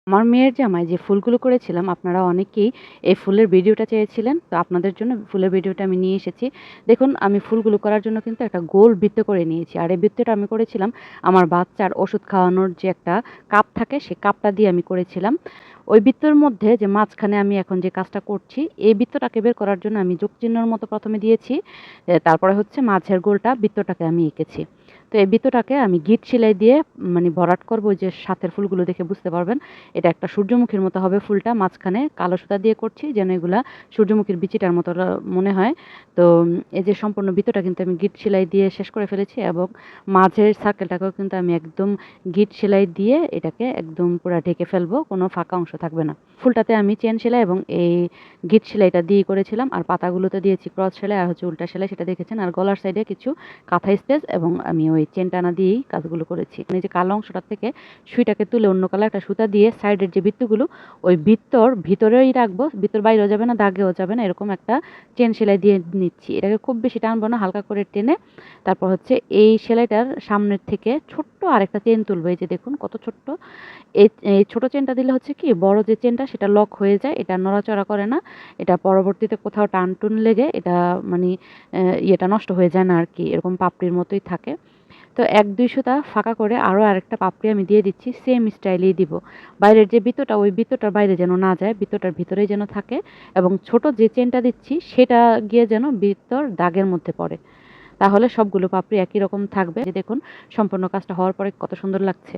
আমার মেয়ের জামায় যে ফুলগুলো করেছিলাম আপনারা অনেকেই এই ফুলের ভিডিওটা চেয়েছিলেন। তো আপনাদের জন্য ফুলের ভিডিওটা আমি নিয়ে এসেছি। দেখুন আমি ফুলগুলো করার জন্য কিন্তু একটা গোল বৃত্ত করে নিয়েছি। আর এই বৃত্তটা আমি করেছিলাম আমার বাচ্চার ওষুধ খাওয়ানোর যে একটা কাপ থাকে সেই কাপটা দিয়ে আমি করেছিলাম। ওই বৃত্তের মধ্যে যে মাঝখানে আমি এখন যে কাজটা করছি, এই বৃত্তটাকে বের করার জন্য আমি যোগ চিহ্নর মতো ১ম এ দিয়েছি। তারপরে হচ্ছে মাঝের গোলটা বৃত্তটাকে আমি এঁকেছি। তো এই বৃত্তটাকে আমি গিট সেলাই দিয়ে মানে ভরাট করব, ওই যে সাথের ফুলগুলো দেখে বুঝতে পারবেন। এটা একটা সূর্যমুখীর মতো হবে ফুলটা। মাঝখানে কালো সুতা দিয়ে করছি যেন এগুলা সূর্যমুখীর বিচিটার মতো মনে হয়। তো এই যে সম্পূর্ণ বৃত্তটা কিন্তু আমি গিট সেলাই দিয়ে শেষ করে ফেলেছি এবং মাঝের সার্কেলটাকেও কিন্তু আমি একদম গিট সেলাই দিয়ে এটাকে একদম পুরা ঢেকে ফেলবো। কোনো ফাঁকা অংশ থাকবে না। ফুলটাতে আমি চেন সেলাই এবং এই গিট সেলাইটা দিয়েই করেছিলাম। আর পাতাগুলোতে দিয়েছি ক্রস সেলাই আর হচ্ছে উল্টা সেলাই, সেটা দেখেছেন। আর গলার সাইডে কিছু কাঁথা স্টিচ এবং আমি ওই চেন টানা দিয়েই কাজগুলো করেছি। এই যে কালো অংশটার থেকে সুইটাকে তুলে অন্য কালার একটা সুতা দিয়ে সাইডের যে বৃত্তগুলো ওই বৃত্তর ভিতরেই রাখবো, বৃত্তর বাইরেও যাবে না, দাগেও যাবে না, এরকম একটা চেন সেলাই দিয়ে নিচ্ছি। এটাকে খুব বেশি টানবো না, হালকা করে টেনে তারপর হচ্ছে এই সেলাইটার সামনের থেকে ছোট্ট আরেকটা চেন তুলবো। এই যে দেখুন কত ছোট্ট। এই ছোট চেনটা দিলে হচ্ছে কি বড় যে চেনটা সেটা লক হয়ে যায়, এটা নড়াচড়া করে না। এটা পরবর্তীতে কোথাও টান-টুন লেগে এটা মানে ইয়েটা নষ্ট হয়ে যায় না আরকি। এরকম পাপড়ির মতোই থাকে। তো ১-২ সুতা ফাঁকা করে আরও আরেকটা পাপড়ি আমি দিয়ে দিচ্ছি, সেম স্টাইলেই দিব। বাইরের যে বৃত্তটা ওই বৃত্তটার বাইরে যেন না যায়, বৃত্তটার ভিতরেই যেন থাকে এবং ছোট যে চেনটা দিচ্ছি সেটা গিয়ে যেন বৃত্তর দাগের মধ্যে পড়ে। তাহলে সবগুলো পাপড়ি একই রকম থাকবে। যে দেখুন সম্পূর্ণ কাজটা হওয়ার পরে কত সুন্দর লাগছে।